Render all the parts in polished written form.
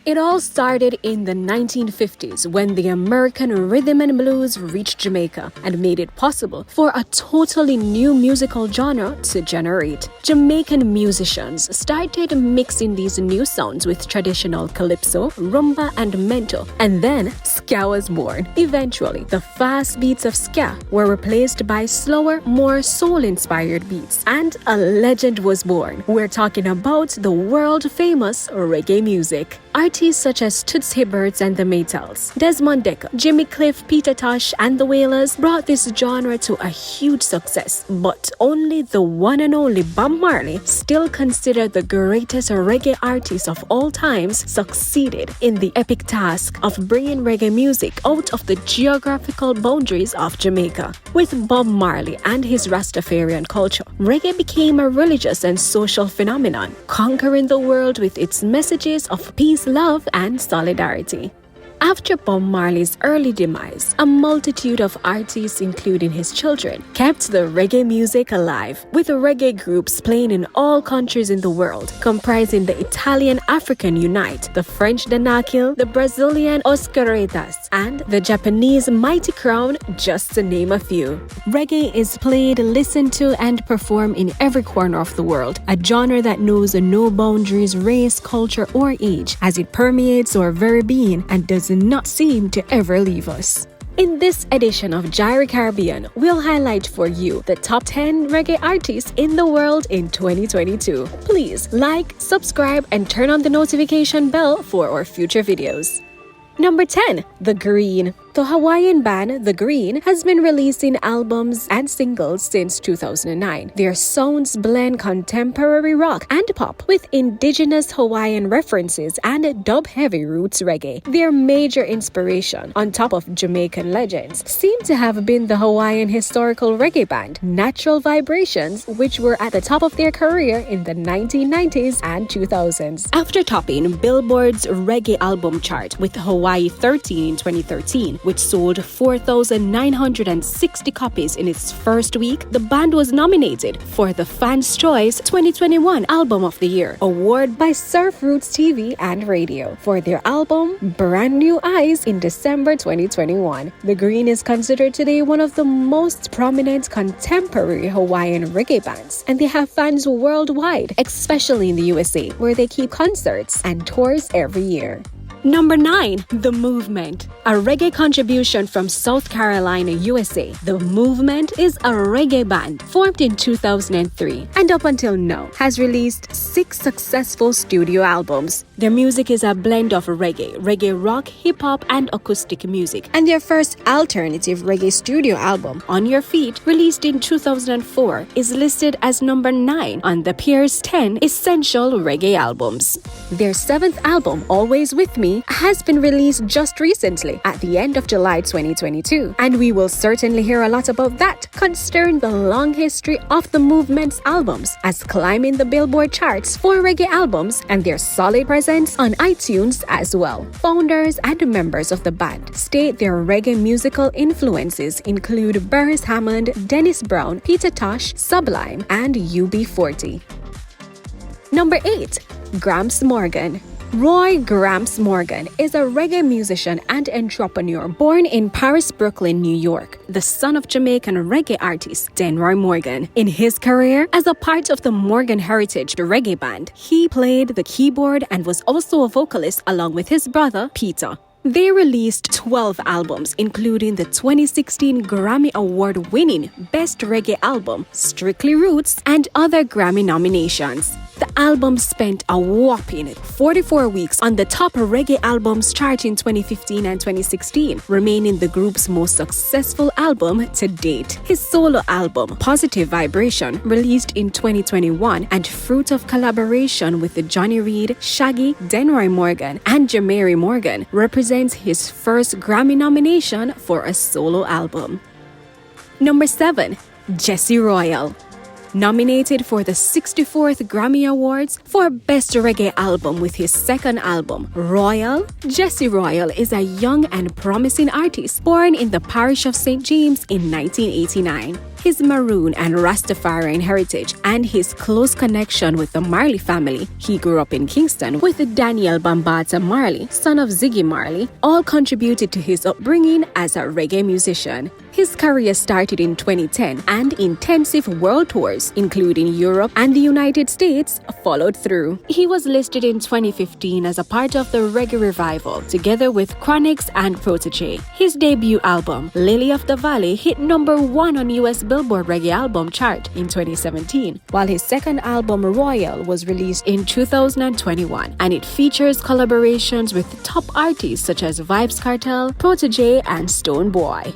It all started in the 1950s when the American rhythm and blues reached Jamaica and made it possible for a totally new musical genre to generate. Jamaican musicians started mixing these new sounds with traditional calypso, rumba, and mento, and then ska was born. Eventually, the fast beats of ska were replaced by slower, more soul-inspired beats, and a legend was born. We're talking about the world-famous reggae music. Artists such as Toots Hibbert and the Maytals, Desmond Dekker, Jimmy Cliff, Peter Tosh, and the Wailers brought this genre to a huge success, but only the one and only Bob Marley, still considered the greatest reggae artist of all times, succeeded in the epic task of bringing reggae music out of the geographical boundaries of Jamaica. With Bob Marley and his Rastafarian culture, reggae became a religious and social phenomenon, conquering the world with its messages of peace, love, and solidarity. After Bob Marley's early demise, a multitude of artists, including his children, kept the reggae music alive, with reggae groups playing in all countries in the world, comprising the Italian African Unite, the French Danakil, the Brazilian Os Karetas, and the Japanese Mighty Crown, just to name a few. Reggae is played, listened to, and performed in every corner of the world, a genre that knows no boundaries, race, culture, or age, as it permeates our very being and does not seem to ever leave us. In this edition of J-irie Caribbean, we'll highlight for you the top 10 reggae artists in the world in 2022. Please like, subscribe, and turn on the notification bell for our future videos. Number 10. The Green. The Hawaiian band The Green has been releasing albums and singles since 2009. Their sounds blend contemporary rock and pop with indigenous Hawaiian references and dub-heavy roots reggae. Their major inspiration, on top of Jamaican legends, seem to have been the Hawaiian historical reggae band Natural Vibrations, which were at the top of their career in the 1990s and 2000s. After topping Billboard's reggae album chart with Hawaii 13 in 2013, which sold 4,960 copies in its first week, the band was nominated for the Fans' Choice 2021 Album of the Year award by Surf Roots TV and Radio for their album Brand New Eyes in December 2021. The Green is considered today one of the most prominent contemporary Hawaiian reggae bands, and they have fans worldwide, especially in the USA, where they keep concerts and tours every year. Number 9. The Movement. A reggae contribution from South Carolina, USA. The Movement is a reggae band formed in 2003 and up until now has released 6 successful studio albums. Their music is a blend of reggae rock, hip-hop, and acoustic music. And their first alternative reggae studio album, On Your Feet, released in 2004, is listed as number 9 on the Peer's 10 Essential Reggae Albums. Their 7th album, Always With Me, has been released just recently at the end of July 2022, and we will certainly hear a lot about that considering the long history of the Movement's albums as climbing the Billboard charts for reggae albums and their solid presence on iTunes as well. Founders and members of the band state their reggae musical influences include Burris Hammond, Dennis Brown, Peter Tosh, Sublime, and UB40. Number 8. Gramps Morgan. Roy Gramps Morgan is a reggae musician and entrepreneur born in Paris, Brooklyn, New York, the son of Jamaican reggae artist Denroy Morgan. In his career as a part of the Morgan Heritage reggae band, he played the keyboard and was also a vocalist along with his brother Peter. They released 12 albums, including the 2016 Grammy Award-winning Best Reggae Album, Strictly Roots, and other Grammy nominations. The album spent a whopping 44 weeks on the top reggae albums chart in 2015 and 2016, remaining the group's most successful album to date. His solo album, Positive Vibration, released in 2021 and fruit of collaboration with Johnny Reid, Shaggy, Denroy Morgan, and J-irie Morgan, represents his first Grammy nomination for a solo album. Number 7. Jesse Royal. Nominated for the 64th Grammy Awards for Best Reggae Album with his second album, Royal, Jesse Royal is a young and promising artist born in the parish of St. James in 1989. His Maroon and Rastafarian heritage and his close connection with the Marley family, he grew up in Kingston with Daniel Bambata Marley, son of Ziggy Marley, all contributed to his upbringing as a reggae musician. His career started in 2010 and intensive world tours, including Europe and the United States, followed through. He was listed in 2015 as a part of the Reggae Revival, together with Chronixx and Protégé. His debut album, Lily of the Valley, hit #1 on US Billboard Reggae Album chart in 2017, while his second album, Royal, was released in 2021, and it features collaborations with top artists such as Vybz Kartel, Protégé, and Stonebwoy.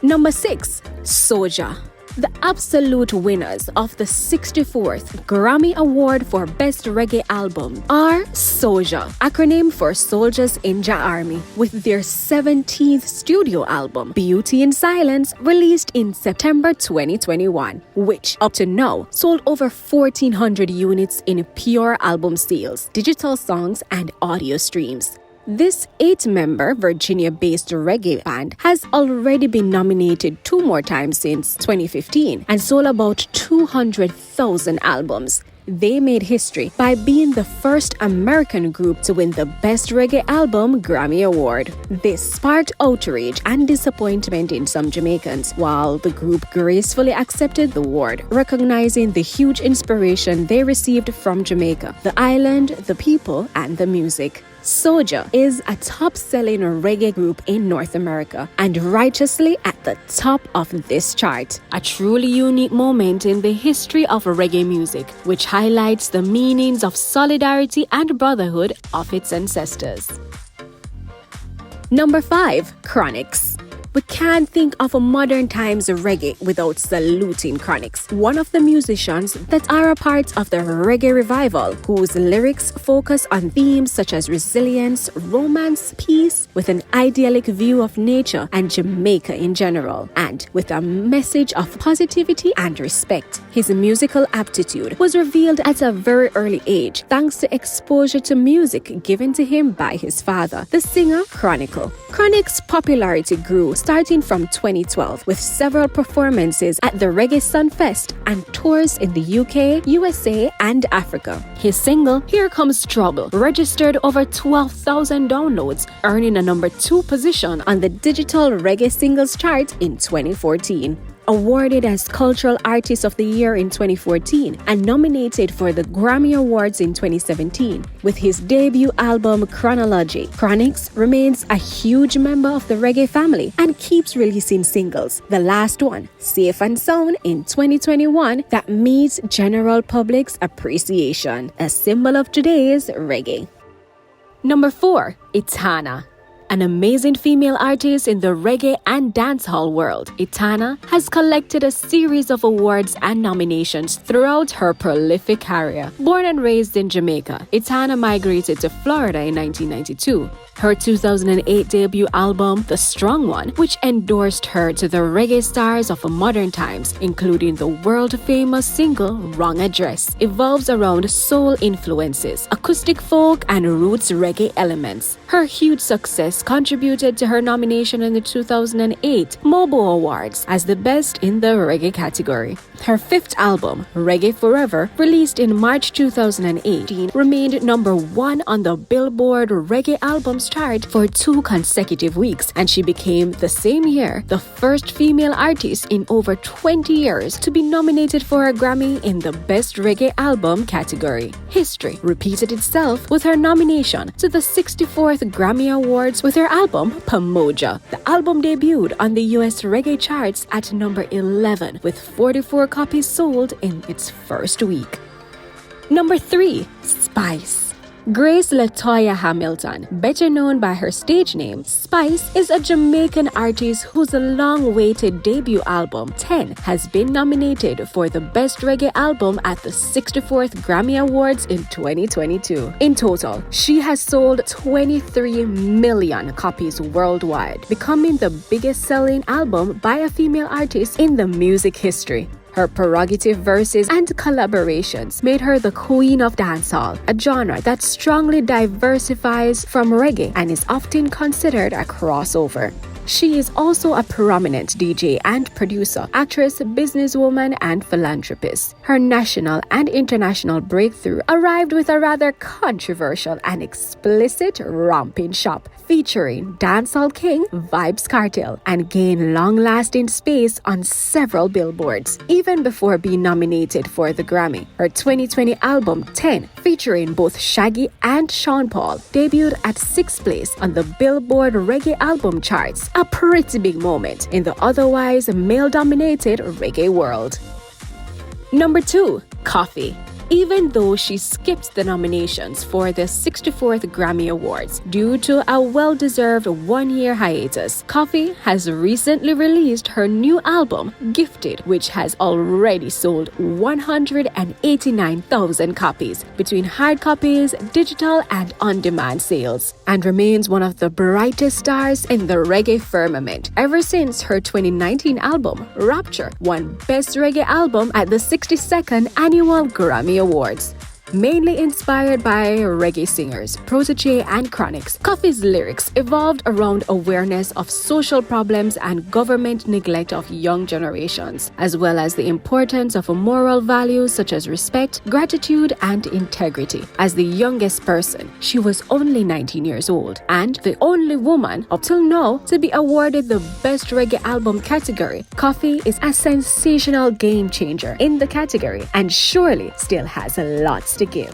Number 6. SOJA. The absolute winners of the 64th Grammy Award for Best Reggae Album are SOJA, acronym for Soldiers in J-irie, with their 17th studio album, Beauty in Silence, released in September 2021, which, up to now, sold over 1,400 units in pure album sales, digital songs, and audio streams. This 8-member Virginia-based reggae band has already been nominated 2 more times since 2015 and sold about 200,000 albums. They made history by being the first American group to win the Best Reggae Album Grammy Award. This sparked outrage and disappointment in some Jamaicans, while the group gracefully accepted the award, recognizing the huge inspiration they received from Jamaica, the island, the people, and the music. SOJA is a top-selling reggae group in North America and righteously at the top of this chart. A truly unique moment in the history of reggae music, which highlights the meanings of solidarity and brotherhood of its ancestors. Number 5. Chronixx. We can't think of a modern times reggae without saluting Chronixx, one of the musicians that are a part of the Reggae Revival, whose lyrics focus on themes such as resilience, romance, peace, with an idyllic view of nature and Jamaica in general, and with a message of positivity and respect. His musical aptitude was revealed at a very early age thanks to exposure to music given to him by his father, the singer Chronixx. Chronixx's popularity grew starting from 2012 with several performances at the Reggae Sunfest and tours in the UK, USA, and Africa. His single, Here Comes Trouble, registered over 12,000 downloads, earning a #2 position on the digital reggae singles chart in 2014. Awarded as Cultural Artist of the Year in 2014 and nominated for the Grammy Awards in 2017. With his debut album Chronology, Chronixx remains a huge member of the reggae family and keeps releasing singles. The last one, Safe and Sound, in 2021 that meets general public's appreciation, a symbol of today's reggae. Number 4. Etana. An amazing female artist in the reggae and dancehall world, Etana has collected a series of awards and nominations throughout her prolific career. Born and raised in Jamaica, Etana migrated to Florida in 1992. Her 2008 debut album, The Strong One, which endorsed her to the reggae stars of modern times, including the world-famous single Wrong Address, evolves around soul influences, acoustic folk, and roots reggae elements. Her huge success contributed to her nomination in the 2008 MOBO Awards as the best in the reggae category. Her 5th album, Reggae Forever, released in March 2018, remained #1 on the Billboard Reggae Albums chart for 2 consecutive weeks, and she became, the same year, the first female artist in over 20 years to be nominated for a Grammy in the Best Reggae Album category. History repeated itself with her nomination to the 64th Grammy Awards with her album Pamoja. The album debuted on the US reggae charts at number 11 with 44 copies sold in its first week. Number 3. Spice. Grace Latoya Hamilton, better known by her stage name, Spice, is a Jamaican artist whose long-awaited debut album, 10, has been nominated for the Best Reggae Album at the 64th Grammy Awards in 2022. In total, she has sold 23 million copies worldwide, becoming the biggest-selling album by a female artist in the music history. Her prerogative verses and collaborations made her the queen of dancehall, a genre that strongly diversifies from reggae and is often considered a crossover. She is also a prominent DJ and producer, actress, businesswoman, and philanthropist. Her national and international breakthrough arrived with a rather controversial and explicit romping shop featuring dancehall king Vybz Kartel and gained long-lasting space on several billboards, even before being nominated for the Grammy. Her 2020 album 10, featuring both Shaggy and Sean Paul, debuted at 6th place on the Billboard Reggae album charts, a pretty big moment in the otherwise male-dominated reggae world. Number 2, Koffee. Even though she skipped the nominations for the 64th Grammy Awards due to a well-deserved one-year hiatus, Koffee has recently released her new album, Gifted, which has already sold 189,000 copies between hard copies, digital, and on-demand sales, and remains one of the brightest stars in the reggae firmament ever since her 2019 album, Rapture, won Best Reggae Album at the 62nd Annual Grammy Awards. Mainly inspired by reggae singers SOJA and Chronixx, Koffee's lyrics evolved around awareness of social problems and government neglect of young generations, as well as the importance of moral values such as respect, gratitude, and integrity. As the youngest person, she was only 19 years old and the only woman up till now to be awarded the Best Reggae Album category. Koffee is a sensational game changer in the category and surely still has a lot to give.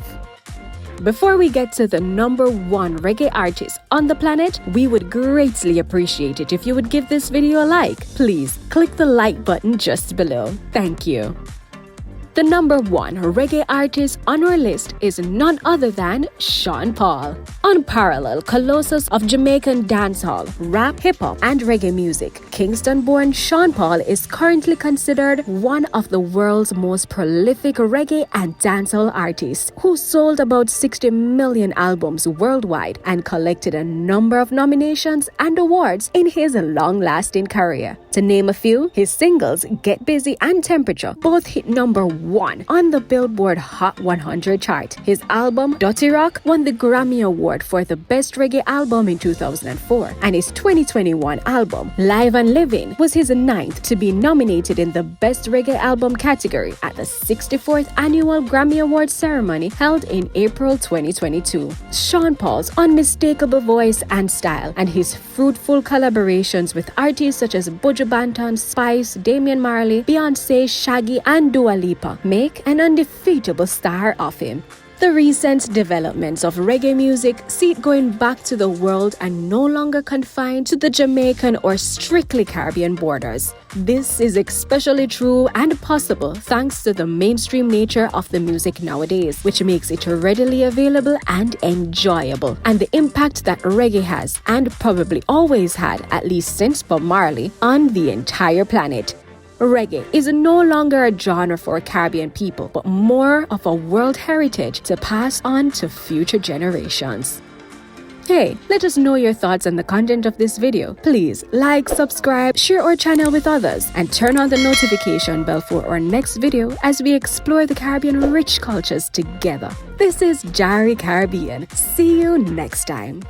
Before we get to the number 1 reggae artist on the planet, we would greatly appreciate it if you would give this video a like. Please click the like button just below. Thank you. The number 1 reggae artist on our list is none other than Sean Paul. Unparalleled colossus of Jamaican dancehall, rap, hip-hop, and reggae music, Kingston-born Sean Paul is currently considered one of the world's most prolific reggae and dancehall artists, who sold about 60 million albums worldwide and collected a number of nominations and awards in his long-lasting career. To name a few, his singles Get Busy and Temperature both hit number 1 on the Billboard Hot 100 chart. His album Dirty Rock won the Grammy Award for the Best Reggae Album in 2004, and his 2021 album Live and Living was his 9th to be nominated in the Best Reggae Album category at the 64th Annual Grammy Awards ceremony held in April 2022. Sean Paul's unmistakable voice and style and his fruitful collaborations with artists such as Buju Banton, Spice, Damian Marley, Beyonce, Shaggy, and Dua Lipa make an undefeatable star of him. The recent developments of reggae music see it going back to the world and no longer confined to the Jamaican or strictly Caribbean borders. This is especially true and possible thanks to the mainstream nature of the music nowadays, which makes it readily available and enjoyable, and the impact that reggae has, and probably always had, at least since Bob Marley, on the entire planet. Reggae is no longer a genre for Caribbean people, but more of a world heritage to pass on to future generations. Hey, let us know your thoughts on the content of this video. Please like, subscribe, share our channel with others, and turn on the notification bell for our next video as we explore the Caribbean rich cultures together. This is J-irie Caribbean. See you next time.